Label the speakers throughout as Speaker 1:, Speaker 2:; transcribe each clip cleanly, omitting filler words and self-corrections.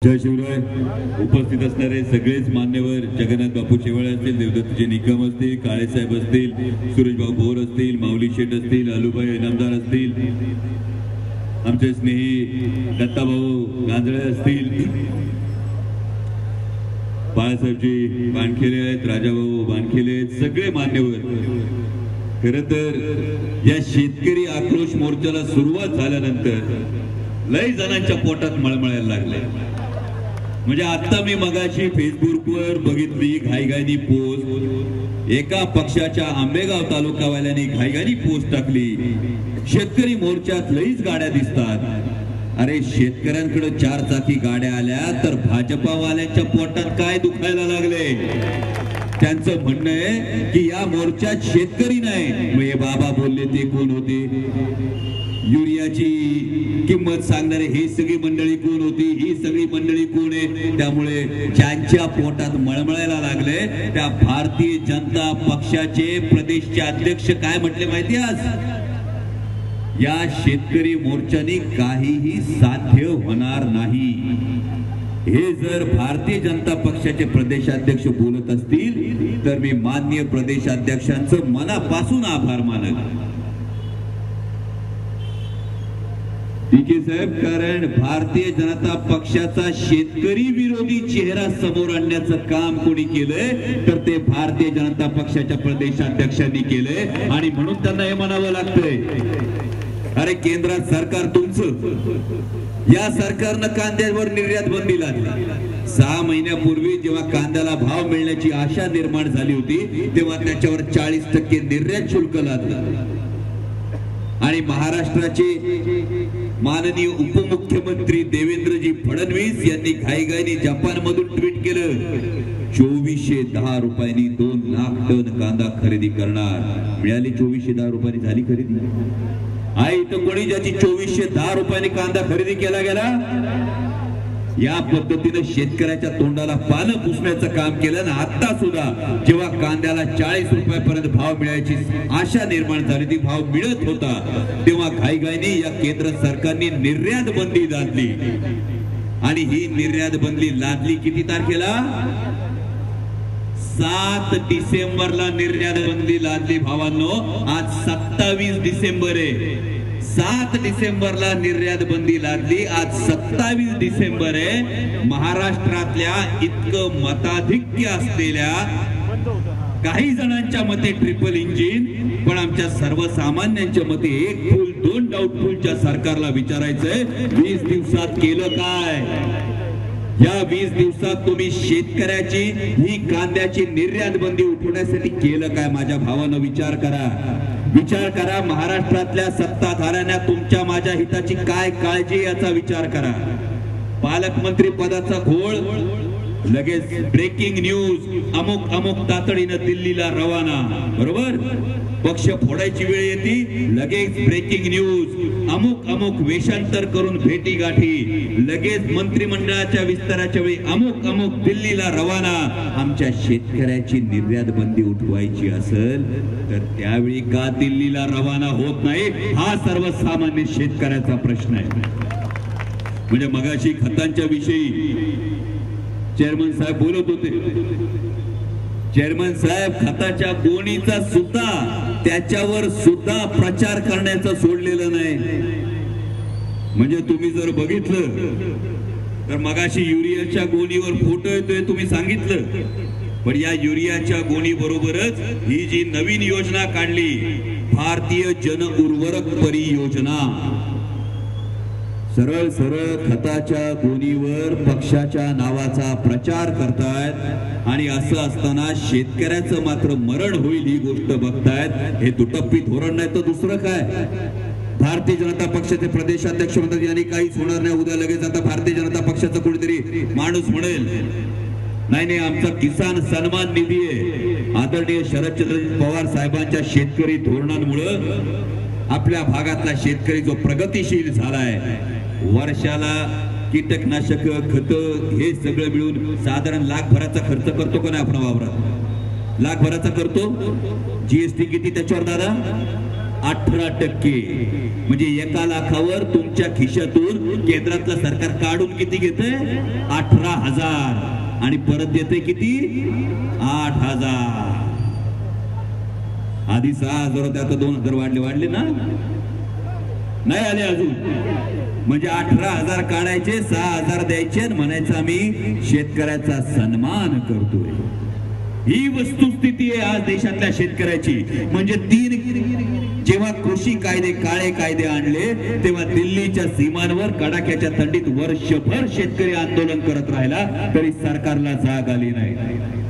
Speaker 1: जय शिवराय. उपस्थित असणारे सगळेच मान्यवर, जगन्नाथ बापू शेवाळे असतील, देवदत्तजी निकम असतील, काळेसाहेब असतील, सुरेशभाऊ भोर असतील, माऊली शेठ असतील, अलूभाई इनामदार असतील, आमचे स्नेही दत्ताभाऊ गांजळे असतील, बाळासाहेबजी बानखेले आहेत, राजाभाऊ बानखेले आहेत, सगळे मान्यवर. खरं तर या शेतकरी आक्रोश मोर्चाला सुरुवात झाल्यानंतर लय जणांच्या पोटात मळमळायला लागले. म्हणजे आता मी मगाशी फेसबुकवर बघितली घाईघाईनी पोस्ट, एका पक्षाच्या आंबेगाव तालुकावाल्यांनी घाईघाईनी पोस्ट टाकली, शेतकरी मोर्चात लईच गाड्या दिसतात. अरे शेतकऱ्यांकडे 4 चाकी गाड्या आल्या तर भाजपावाल्यांच्या पोटात काय दुखायला लागले. त्यांचं म्हणणं आहे की या मोर्चात शेतकरी नाही. मग हे बाबा बोलले ते कोण होते? युरियाची किंमत सांगणारे ही सगळी मंडळी कोण होती? ही सगळी मंडळी कोण आहे? त्यामुळे ज्यांच्या पोटात मळमळायला लागले त्या भारतीय जनता पक्षाचे प्रदेशचे अध्यक्ष काय म्हटले माहिती? आज या शेतकरी मोर्चाने काहीही साध्य होणार नाही. हे जर भारतीय जनता पक्षाचे प्रदेशाध्यक्ष बोलत असतील तर मी माननीय प्रदेशाध्यक्षांचं मनापासून आभार मानतो. डीके साहेब, कारण भारतीय जनता पक्षाचा शेतकरी विरोधी चेहरा समोर आणण्याचं काम कोणी केलंय तर ते भारतीय जनता पक्षाच्या प्रदेशाध्यक्षांनी केलंय आणि म्हणून त्यांना हे म्हणावं लागतंय. अरे केंद्रात सरकार तुमचं, या सरकारनं कांद्यावर निर्यात बंदी लादली. 6 महिन्यापूर्वी जेव्हा कांद्याला भाव मिळण्याची आशा निर्माण झाली होती तेव्हा त्याच्यावर 40% निर्यात शुल्क लादलं. आणि महाराष्ट्राचे माननीय उपमुख्यमंत्री देवेंद्रजी फडणवीस यांनी घाईघाईने जपानमधून ट्विट केलं, 2410 रुपयांनी 2 लाख टन कांदा खरेदी करणार. मिळाली 2410 रुपयांनी झाली खरेदी. आई तर कोणी ज्याची 2410 रुपयांनी कांदा खरेदी केला गेला. या पद्धतीने शेतकऱ्याच्या तोंडाला पानं पुसण्याचं काम केलं ना. आता सुद्धा जेव्हा कांद्याला 40 रुपयापर्यंत भाव मिळायची आशा निर्माण झाली, ती भाव मिळत होता, तेव्हा घाईघाईने या केंद्र सरकारने निर्यात बंदी लादली. आणि ही निर्यात बंदी लादली किती तारखेला? 7 डिसेंबरला निर्यात बंदी लादली भावांनो. आज 27 डिसेंबर आहे. 7 डिसेंबरला निर्यात बंदी लादली, आज 27 डिसेंबर आहे. महाराष्ट्रातल्या इतकं मताधिक्य असलेल्या काही जणांच्या मते ट्रिपल इंजिन, पण आमच्या सर्वसामान्यांच्या मते 1 फूल 2 डाऊटफुलच्या सरकारला विचारायचंय 20 दिवसात केलं काय? या 20 दिवसात तुम्ही शेतकऱ्याची ही कांद्याची निर्यात बंदी उठवण्यासाठी केलं काय? माझ्या भावानं विचार करा, विचार करा. महाराष्ट्रातल्या सत्ताधाऱ्यांना तुमच्या माझ्या हिताची काय काळजी याचा विचार करा. पालकमंत्री पदाचा घोळ, लगेच ब्रेकिंग न्यूज, अमुक अमुक तातडीनं दिल्लीला रवाना. बरोबर? पक्ष फोडायची वेळ येते, लगेच ब्रेकिंग न्यूज, अमुक अमुक वेषांतर करून भेटी गाठी, लगेच मंत्रिमंडळाच्या विस्ताराच्या वेळी अमुक अमुक दिल्लीला रवाना. आमच्या शेतकऱ्याची निर्यात बंदी उठवायची असेल तर त्यावेळी का दिल्लीला रवाना होत नाही? हा सर्वसामान्य शेतकऱ्याचा प्रश्न आहे. म्हणजे मगाशी खतांच्या विषयी चेअरमन साहेब बोलत होते. चेअरमन साहेब खताच्या गोणीचा सुद्धा, त्याच्यावर सुद्धा प्रचार करण्याचं सोडलेलं नाही. म्हणजे तुम्ही जर बघितलं तर मगाशी युरियाच्या गोणीवर फोटो येतोय, तुम्ही सांगितलं, पण या युरियाच्या गोणी बरोबरच ही जी नवीन योजना काढली, भारतीय जन उर्वरक परियोजना, सरळ सरळ खताच्या गोणीवर पक्षाच्या नावाचा प्रचार करतायत. आणि असं असताना शेतकऱ्याचं मात्र मरण होईल ही गोष्ट बघतायत. हे दुटप्पी धोरण नाही तर दुसरं काय? भारतीय जनता पक्षाचे प्रदेशाध्यक्ष म्हणतात यांनी काहीच होणार नाही. उद्या लगेच आता भारतीय जनता पक्षाचा कोणीतरी माणूस म्हणेल नाही नाही आमचा किसान सन्मान निधी आहे. आदरणीय शरदचंद्र पवार साहेबांच्या शेतकरी धोरणांमुळे आपल्या भागातला शेतकरी जो प्रगतिशील झालाय, वर्षाला कीटकनाशक खत हे सगळं मिळून साधारण लाखभराचा खर्च करतो का नाही आपण वावरात? लाखभराचा करतो. जीएसटी किती त्याच्यावर दादा? 18%. म्हणजे 1 लाखावर तुमच्या खिशातून केंद्रातलं सरकार काढून किती घेतंय? 18,000 आणि परत देते किती? 8,000. आधी 6,000 होते, आता 2,000 वाढले ना? नाही आले अजून. म्हणजे 18,000 काढायचे, 6,000 द्यायचे आणि म्हणायचं आम्ही शेतकऱ्याचा सन्मान करतोय. ही वस्तुस्थिती आहे आज देशातल्या शेतकऱ्याची. म्हणजे जेव्हा कृषी कायदे, काळे कायदे आणले तेव्हा दिल्लीच्या सीमांवर कडाक्याच्या थंडीत वर्षभर शेतकरी आंदोलन करत राहिला तरी सरकारला जाग आली नाही.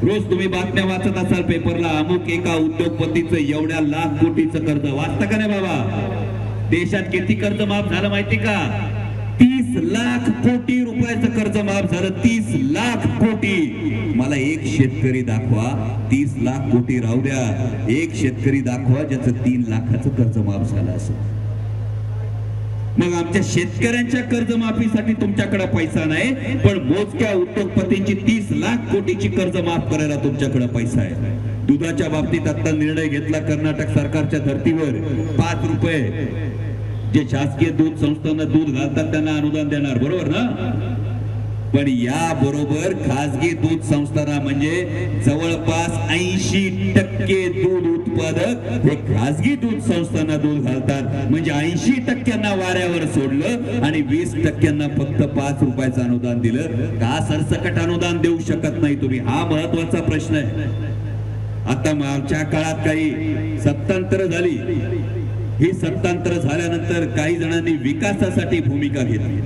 Speaker 1: रोज तुम्ही बातम्या वाचत असाल पेपरला, अमुक एका उद्योगपतीचं एवढ्या लाख कोटीचं कर्ज. वाचता का नाही बाबा? देशात किती कर्ज माफ झालं माहिती का? 30 लाख कोटी रुपयाचं कर्ज माफ झालं. 30 लाख कोटी. मला एक शेतकरी दाखवा, 30 लाख कोटी राहू द्या, एक शेतकरी दाखवा ज्याचं 3 लाखाचं कर्ज माफ झालं असं. मग आमच्या शेतकऱ्यांच्या कर्जमाफीसाठी तुमच्याकडे पैसा नाही, पण मोजक्या उद्योगपतींची 30 लाख कोटीची कर्ज माफ करायला तुमच्याकडे पैसा आहे. दुधाच्या बाबतीत आता निर्णय घेतला कर्नाटक सरकारच्या धर्तीवर, 5 रुपये जे शासकीय दूध संस्थांना दूध घालतात त्यांना अनुदान देणार, बरोबर ना? पण या बरोबर खासगी दूध संस्थांना म्हणजे जवळपास 80% दूध उत्पादक हे खासगी दूध संस्थांना दूध घालतात. म्हणजे 80% वाऱ्यावर सोडलं आणि 20% फक्त 5 रुपयाचं अनुदान दिलं. का सरसकट अनुदान देऊ शकत नाही तुम्ही? हा महत्वाचा प्रश्न आहे. आता मागच्या काळात काही सत्तांतर झाली. ही सत्तांतर झाल्यानंतर काही जणांनी विकासासाठी भूमिका घेतली,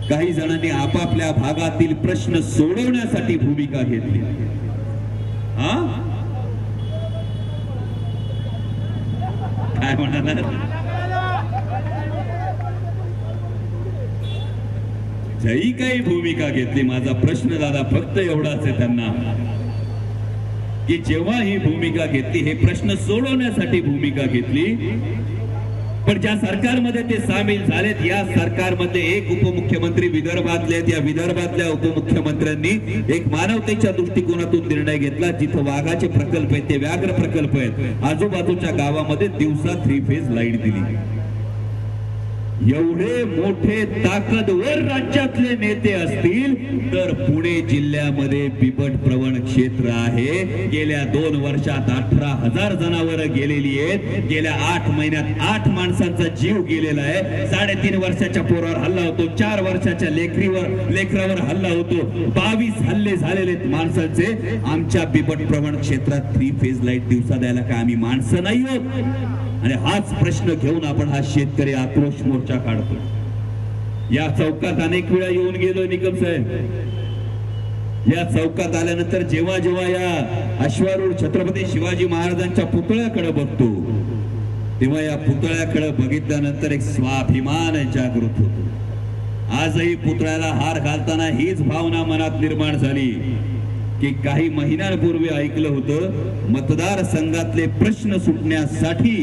Speaker 1: काही जणांनी आपापल्या भागातील प्रश्न सोडवण्यासाठी भूमिका घेतली. काय म्हणाला? जही काही भूमिका घेतली. माझा प्रश्न दादा फक्त एवढाच आहे त्यांना की जेव्हा ही भूमिका घेतली, हे प्रश्न सोडवण्यासाठी भूमिका घेतली, पण ज्या सरकारमध्ये ते सामील झालेत, या सरकारमध्ये एक उपमुख्यमंत्री विदर्भातले, या विदर्भातल्या उपमुख्यमंत्र्यांनी एक मानवतेच्या दृष्टिकोनातून निर्णय घेतला. जिथं वाघाचे प्रकल्प आहेत, ते व्याघ्र प्रकल्प आहेत, आजूबाजूच्या गावामध्ये दिवसा 3 फेज लाईट दिली. एवढे मोठे ताकदवर राज्यातले नेते असतील तर पुणे जिल्ह्यामध्ये बिबट प्रवण क्षेत्र आहे. गेल्या 2 वर्षात 18,000 जनावरं गेलेली आहेत. गेल्या 8 महिन्यात 8 माणसांचा जीव गेलेला आहे. 3.5 वर्षाच्या पोरावर हल्ला होतो, 4 वर्षाच्या लेकरावर हल्ला होतो, 22 हल्ले झालेले माणसांचे. आमच्या बिबट प्रवण क्षेत्रात 3 फेज लाईट दिवसा द्यायला काय आम्ही माणसं नाही आहोत? आणि हाच प्रश्न घेऊन आपण हा शेतकरी आक्रोश मोर्चा काढतो. या चौकात अनेक वेळा येऊन गेलो निकम साहेब. या चौकात आल्यानंतर जेव्हा जेव्हा या अश्वारूढ छत्रपती शिवाजी महाराजांच्या पुतळ्याकडे बघतो तेव्हा या पुतळ्याकडे बघितल्यानंतर एक स्वाभिमान जागृत होतो. आजही पुतळ्याला हार घालताना हीच भावना मनात निर्माण झाली की काही महिन्यांपूर्वी ऐकलं होतं, मतदारसंघातले प्रश्न सुटण्यासाठी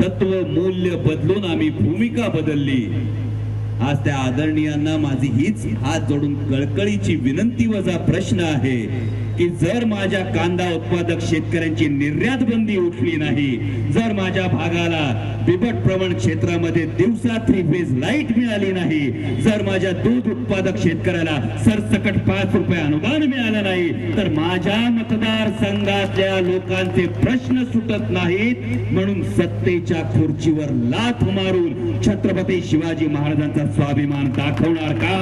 Speaker 1: तत्व मूल्य बदलून आम्ही भूमिका बदलली. आज त्या आदरणीयांना माझी हीच हात जोडून कळकळीची विनंती वजा प्रश्न आहे की जर माझ्या कांदा उत्पादक शेतकऱ्यांची निर्यात बंदी उठली नाही, जर माझ्या भागाला बिबट प्रवण क्षेत्रामध्ये दिवसा 3 फेज लाईट मिळाली नाही, जर माझ्या दूध उत्पादक शेतकऱ्याला सरसकट 5 रुपये अनुदान मिळालं नाही, तर माझ्या मतदारसंघातल्या लोकांचे प्रश्न सुटत नाहीत. म्हणून सत्तेच्या खुर्चीवर लाथ मारून छत्रपती शिवाजी महाराजांचा स्वाभिमान दाखवणार का?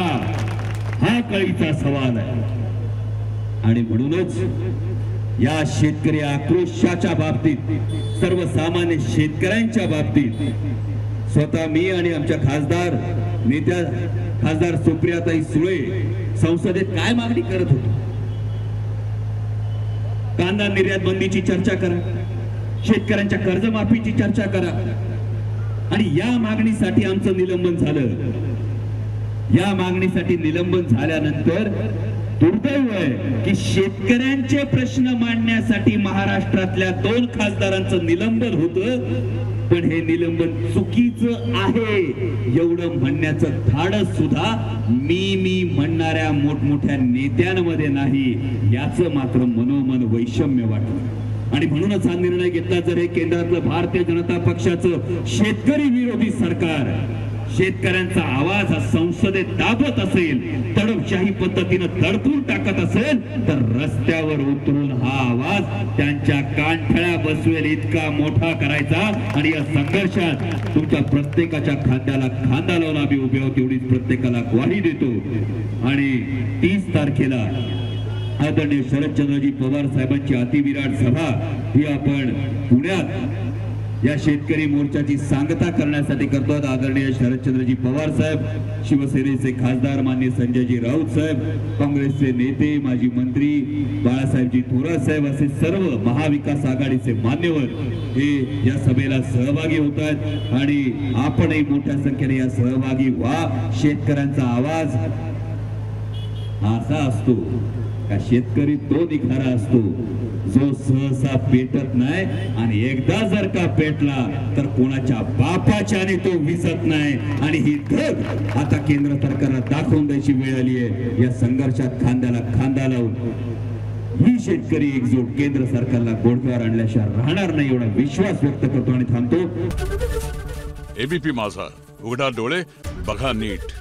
Speaker 1: हा कळीचा सवाल आहे. आणि म्हणूनच या शेतकरी आक्रोशाच्या बाबतीत, सर्वसामान्य शेतकऱ्यांच्या बाबतीत स्वतः मी आणि आमच्या खासदार सुप्रियाताई सुळे संसदेत काय मागणी करत होतो? कांदा निर्यात बंदीची चर्चा करा, शेतकऱ्यांच्या कर्जमाफीची चर्चा करा. आणि या मागणीसाठी आमचं निलंबन झालं. या मागणीसाठी निलंबन झाल्यानंतर दुर्दैव आहे की शेतकऱ्यांचे प्रश्न मांडण्यासाठी महाराष्ट्रातल्या 2 खासदारांचं निलंबन होतं, पण हे निलंबन चुकीचं आहे एवढं म्हणण्याचं धाडस सुद्धा मी म्हणणाऱ्या मोठमोठ्या नेत्यांमध्ये नाही. याचं मात्र मनोमन वैषम्य वाटलं. आणि म्हणूनच हा निर्णय घेतला, जर हे केंद्रातलं भारतीय जनता पक्षाचं शेतकरी विरोधी सरकार शेतकऱ्यांचा आवाज हा संसदेत दाबत असेल, दडपशाही पद्धतीनं दडपून टाकत असेल, तर रस्त्यावर उतरून हा आवाज त्यांच्या कानठळ्या बसवेल इतका मोठा करायचा आणि या संघर्षात तुमच्या प्रत्येकाच्या खांद्याला खांदा लावून आम्ही उभे आहोत एवढीच प्रत्येकाला ग्वाही देतो। आणि 30 तारखेला आदरणीय शरदचंद्रजी पवार साहेबांची अतिविराट सभा ही आपण पुण्यात या शेतकरी मोर्चाची सांगता करण्यासाठी करतो। आदरणीय शरदचंद्रजी पवार साहेब, शिवसेनेचे खासदार माननीय संजयजी राऊत साहेब, काँग्रेसचे नेते माजी मंत्री बाळासाहेबजी थोरात साहेब असे सर्व महाविकास आघाडीचे मान्यवर हे या सभेला सहभागी होत आहेत आणि आपणही मोठ्या संख्येने या सहभागी व्हा। शेतकऱ्यांचा आवाज असा असतो का शेतकरी तो निखारा असतो जो सहसा पेटत नाही आणि एकदा जर का पेटला तर कोणाच्या बापाच्याने तो विसत नाही। आणि ही धग आता केंद्र सरकारला दाखवून द्यायची वेळ आली आहे। या संघर्षात खांद्याला खांदा लावून ही शेतकरी एकजूट केंद्र सरकारला गोडव्यावर आणल्याशिवाय राहणार नाही एवढा विश्वास व्यक्त करतो आणि थांबतो।
Speaker 2: एबीपी माझा, उघडा डोळे बघा नीट।